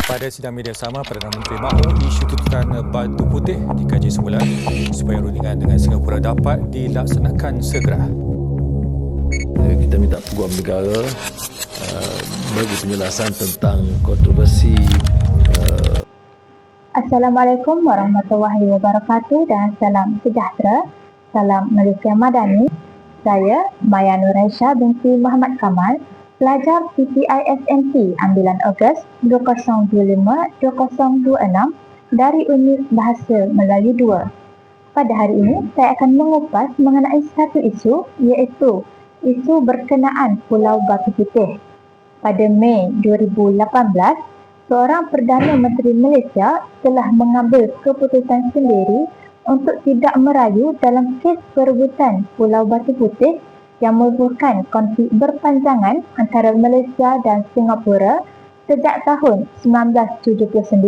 Pada sidang media sama, Perdana Menteri mahu isu tuntutan Batu Putih dikaji semula supaya rundingan dengan Singapura dapat dilaksanakan segera. Kita minta Peguam Negara bagi penjelasan tentang kontroversi. Assalamualaikum warahmatullahi wabarakatuh dan salam sejahtera. Salam Malaysia Madani. Saya Maya Nur Aisyah binti Muhammad Kamal, pelajar PPISMT ambilan Ogos 2025-2026 dari Unit Bahasa Melayu 2. Pada hari ini, saya akan mengupas mengenai satu isu, iaitu isu berkenaan Pulau Batu Putih. Pada Mei 2018, seorang Perdana Menteri Malaysia telah mengambil keputusan sendiri untuk tidak merayu dalam kes perebutan Pulau Batu Putih yang melibatkan konflik berpanjangan antara Malaysia dan Singapura sejak tahun 1979.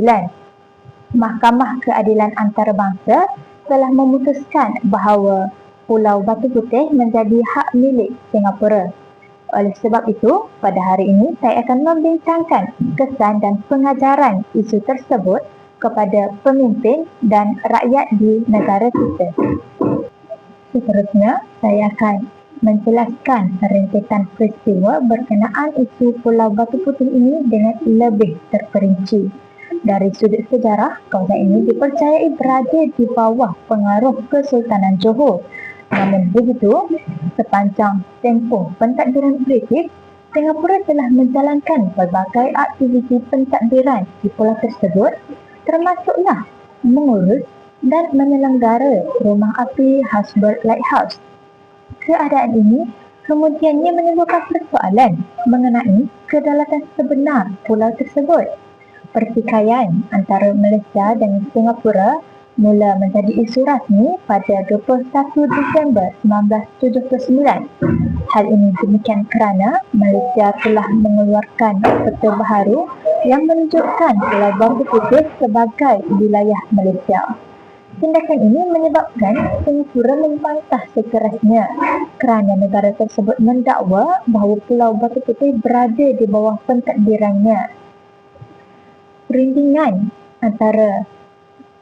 Mahkamah Keadilan Antarabangsa telah memutuskan bahawa Pulau Batu Putih menjadi hak milik Singapura. Oleh sebab itu, pada hari ini saya akan membincangkan kesan dan pengajaran isu tersebut kepada pemimpin dan rakyat di negara kita. Seterusnya, saya akan menjelaskan rentetan peristiwa berkenaan isu Pulau Batu Putih ini dengan lebih terperinci. Dari sudut sejarah, kawasan ini dipercayai berada di bawah pengaruh Kesultanan Johor. Namun begitu, sepanjang tempoh pentadbiran British, Singapura telah menjalankan pelbagai aktiviti pentadbiran di pulau tersebut, termasuklah mengurus dan menyelenggara rumah api Habsburg Lighthouse. Keadaan ini kemudiannya menimbulkan persoalan mengenai kedaulatan sebenar pulau tersebut. Pertikaian antara Malaysia dan Singapura mula menjadi isu rasmi pada 21 Disember 1979. Hal ini demikian kerana Malaysia telah mengeluarkan peta baharu yang menunjukkan Pulau Batu Putih sebagai wilayah Malaysia. Tindakan ini menyebabkan Singapura membantah sekerasnya kerana negara tersebut mendakwa bahawa Pulau Batu Putih berada di bawah pentadbirannya. Perundingan antara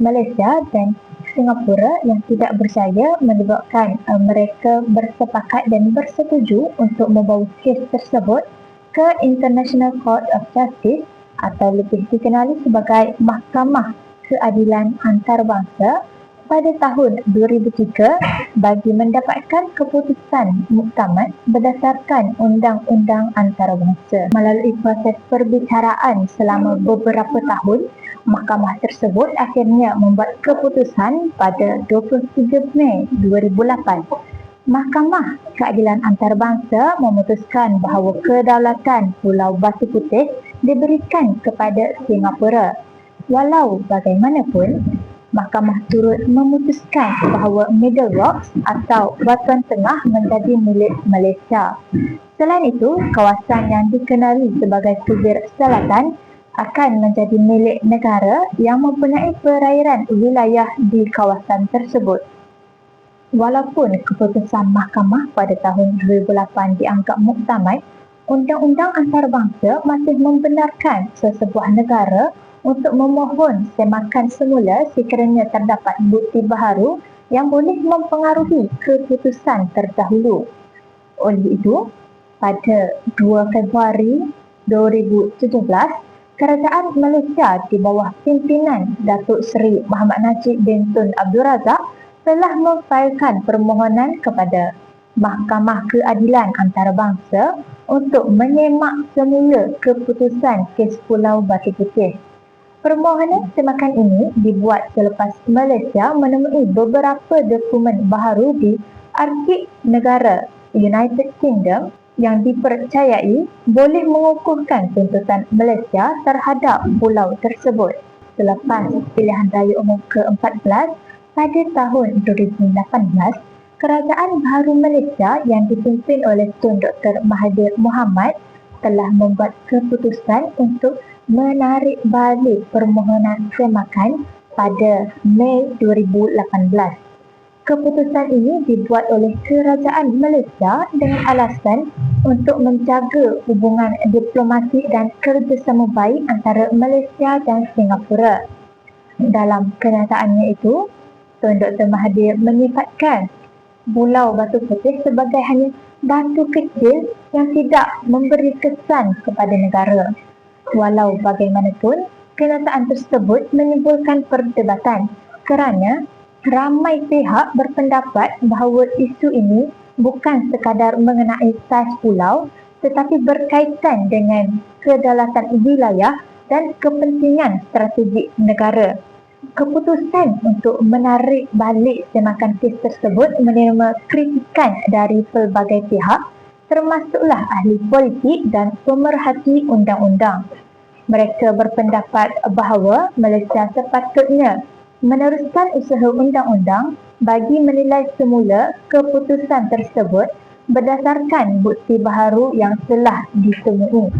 Malaysia dan Singapura yang tidak berjaya menyebabkan mereka bersepakat dan bersetuju untuk membawa kes tersebut ke International Court of Justice atau lebih dikenali sebagai Mahkamah Keadilan Antarabangsa pada tahun 2003 bagi mendapatkan keputusan muktamad berdasarkan Undang-Undang Antarabangsa. Melalui proses perbicaraan selama beberapa tahun, mahkamah tersebut akhirnya membuat keputusan pada 23 Mei 2008. Mahkamah Keadilan Antarabangsa memutuskan bahawa kedaulatan Pulau Batu Putih diberikan kepada Singapura. Walau bagaimanapun, mahkamah turut memutuskan bahawa Middle Rocks atau Batuan Tengah menjadi milik Malaysia. Selain itu, kawasan yang dikenali sebagai Subir Selatan akan menjadi milik negara yang mempunyai perairan wilayah di kawasan tersebut. Walaupun keputusan mahkamah pada tahun 2008 dianggap muktamad, Undang-Undang Antarabangsa masih membenarkan sesebuah negara untuk memohon semakan semula sekiranya terdapat bukti baharu yang boleh mempengaruhi keputusan terdahulu. Oleh itu, pada 2 Februari 2017, Kerajaan Malaysia di bawah pimpinan Datuk Seri Muhammad Najib bin Tun Abdul Razak telah memfailkan permohonan kepada Mahkamah Keadilan Antarabangsa untuk menyemak semula keputusan kes Pulau Batu Putih. Permohonan semakan ini dibuat selepas Malaysia menemui beberapa dokumen baharu di Arsip Negara United Kingdom yang dipercayai boleh mengukuhkan tuntutan Malaysia terhadap pulau tersebut. Selepas pilihan raya umum ke-14 pada tahun 2018, Kerajaan Baharu Malaysia yang dipimpin oleh Tun Dr. Mahathir Mohamad telah membuat keputusan untuk menarik balik permohonan semakan pada Mei 2018. Keputusan ini dibuat oleh Kerajaan Malaysia dengan alasan untuk menjaga hubungan diplomatik dan kerjasama baik antara Malaysia dan Singapura. Dalam kenyataannya itu, Tun Dr. Mahathir menyifatkan Pulau Batu Putih sebagai hanya batu kecil yang tidak memberi kesan kepada negara. Walau bagaimanapun, kenyataan tersebut menimbulkan perdebatan kerana ramai pihak berpendapat bahawa isu ini bukan sekadar mengenai saiz pulau tetapi berkaitan dengan kedaulatan wilayah dan kepentingan strategik negara. Keputusan untuk menarik balik semakan kes tersebut menerima kritikan dari pelbagai pihak, termasuklah ahli politik dan pemerhati undang-undang. Mereka berpendapat bahawa Malaysia sepatutnya meneruskan usaha undang-undang bagi menilai semula keputusan tersebut berdasarkan bukti baharu yang telah ditemui.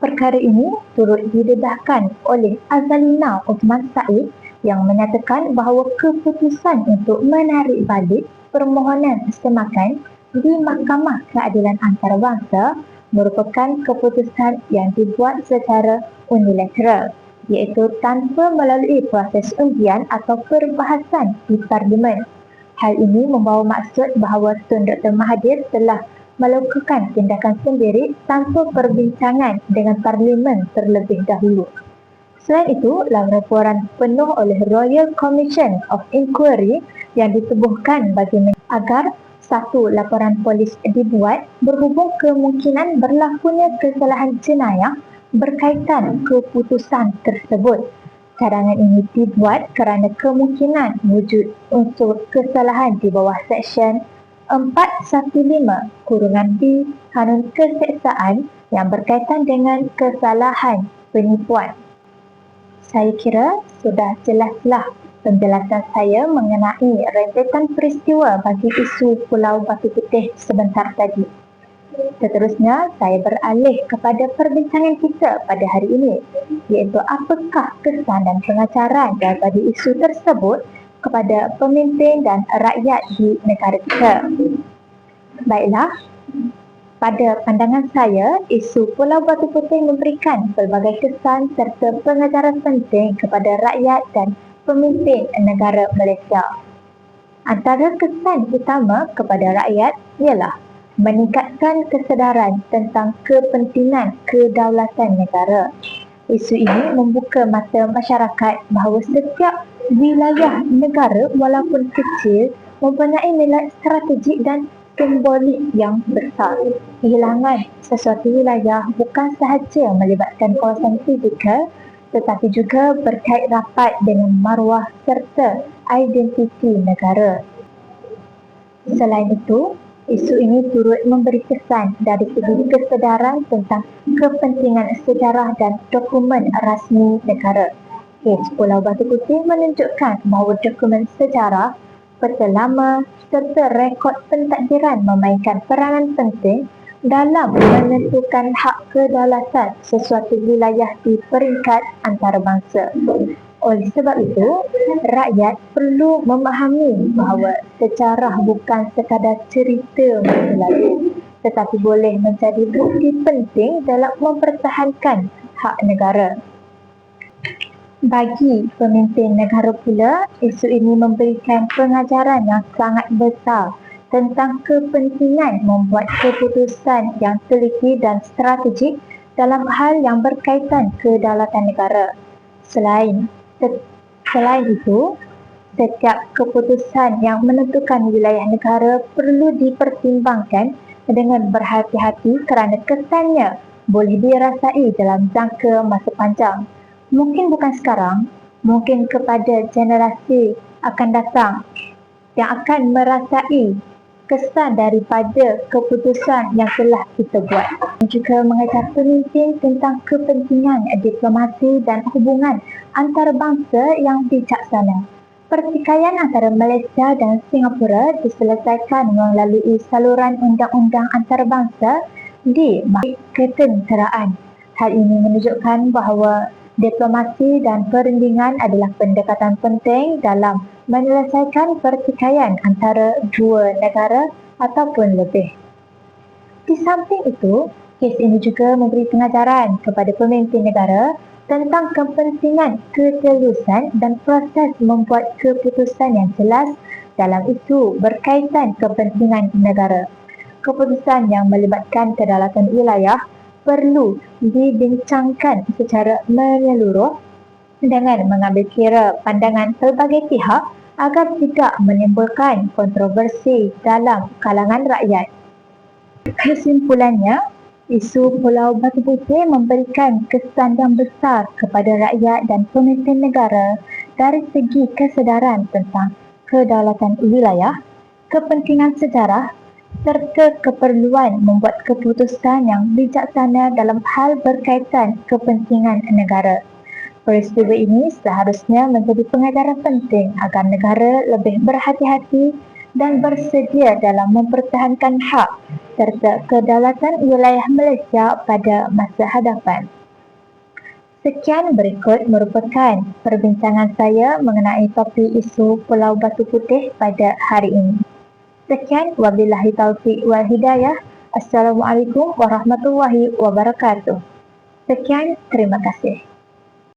Perkara ini turut didedahkan oleh Azalina Uthman Said yang menyatakan bahawa keputusan untuk menarik balik permohonan semakan di Mahkamah Keadilan Antarabangsa merupakan keputusan yang dibuat secara unilateral, iaitu tanpa melalui proses undian atau perbahasan di Parlimen. Hal ini membawa maksud bahawa Tun Dr. Mahathir telah melakukan tindakan sendiri tanpa perbincangan dengan Parlimen terlebih dahulu. Selain itu, dalam laporan penuh oleh Royal Commission of Inquiry yang ditubuhkan bagi agar satu laporan polis dibuat berhubung kemungkinan berlakunya kesalahan jenayah berkaitan keputusan tersebut. Cadangan ini dibuat kerana kemungkinan wujud unsur kesalahan di bawah Seksyen 415(B) Kanun Keseksaan yang berkaitan dengan kesalahan penipuan. Saya kira sudah jelaslah penjelasan saya mengenai rentetan peristiwa bagi isu Pulau Batu Putih sebentar tadi. Seterusnya, saya beralih kepada perbincangan kita pada hari ini, iaitu apakah kesan dan pengacaran daripada isu tersebut kepada pemimpin dan rakyat di negara kita. Baiklah, Pada pandangan saya, isu Pulau Batu Putih memberikan pelbagai kesan serta pengajaran penting kepada rakyat dan pemimpin negara Malaysia. Antara kesan utama kepada rakyat ialah meningkatkan kesedaran tentang kepentingan kedaulatan negara. Isu ini membuka mata masyarakat bahawa setiap wilayah negara walaupun kecil mempunyai nilai strategik dan simbolik yang besar. Kehilangan sesuatu wilayah bukan sahaja melibatkan kawasan fizikal tetapi juga berkait rapat dengan maruah serta identiti negara. Selain itu, isu ini turut memberi kesan dari segi kesedaran tentang kepentingan sejarah dan dokumen rasmi negara. Kes Pulau Batu Putih menunjukkan bahawa dokumen sejarah, peta lama serta rekod pentadbiran memainkan peranan penting dalam menentukan hak kedaulatan sesuatu wilayah di peringkat antarabangsa. Oleh sebab itu, rakyat perlu memahami bahawa sejarah bukan sekadar cerita masa lalu, tetapi boleh menjadi bukti penting dalam mempertahankan hak negara. Bagi pemimpin negara pula, isu ini memberikan pengajaran yang sangat besar tentang kepentingan membuat keputusan yang teliti dan strategik dalam hal yang berkaitan kedaulatan negara. Selain itu, setiap keputusan yang menentukan wilayah negara perlu dipertimbangkan dengan berhati-hati kerana kesannya boleh dirasai dalam jangka masa panjang. Mungkin bukan sekarang, mungkin kepada generasi akan datang yang akan merasai kesan daripada keputusan yang telah kita buat. Juga mengajar pemimpin tentang kepentingan diplomasi dan hubungan antarabangsa yang bijaksana. Pertikaian antara Malaysia dan Singapura diselesaikan melalui saluran undang-undang antarabangsa di Mahkamah Ketenteraan. Hal ini menunjukkan bahawa diplomasi dan perundingan adalah pendekatan penting dalam menyelesaikan pertikaian antara dua negara ataupun lebih. Di samping itu, kes ini juga memberi pengajaran kepada pemimpin negara tentang kepentingan ketelusan dan proses membuat keputusan yang jelas dalam isu berkaitan kepentingan negara. Keputusan yang melibatkan kedaulatan wilayah perlu dibincangkan secara menyeluruh dengan mengambil kira pandangan pelbagai pihak agar tidak menimbulkan kontroversi dalam kalangan rakyat. Kesimpulannya, isu Pulau Batu Putih memberikan kesan yang besar kepada rakyat dan pemimpin negara dari segi kesedaran tentang kedaulatan wilayah, kepentingan sejarah serta keperluan membuat keputusan yang bijaksana dalam hal berkaitan kepentingan negara. Peristiwa ini seharusnya menjadi pengajaran penting agar negara lebih berhati-hati dan bersedia dalam mempertahankan hak serta kedaulatan wilayah Malaysia pada masa hadapan. Sekian berikut merupakan perbincangan saya mengenai topik isu Pulau Batu Putih pada hari ini. Sekian, wabillahi taufiq wal hidayah. Assalamualaikum warahmatullahi wabarakatuh. Sekian, terima kasih.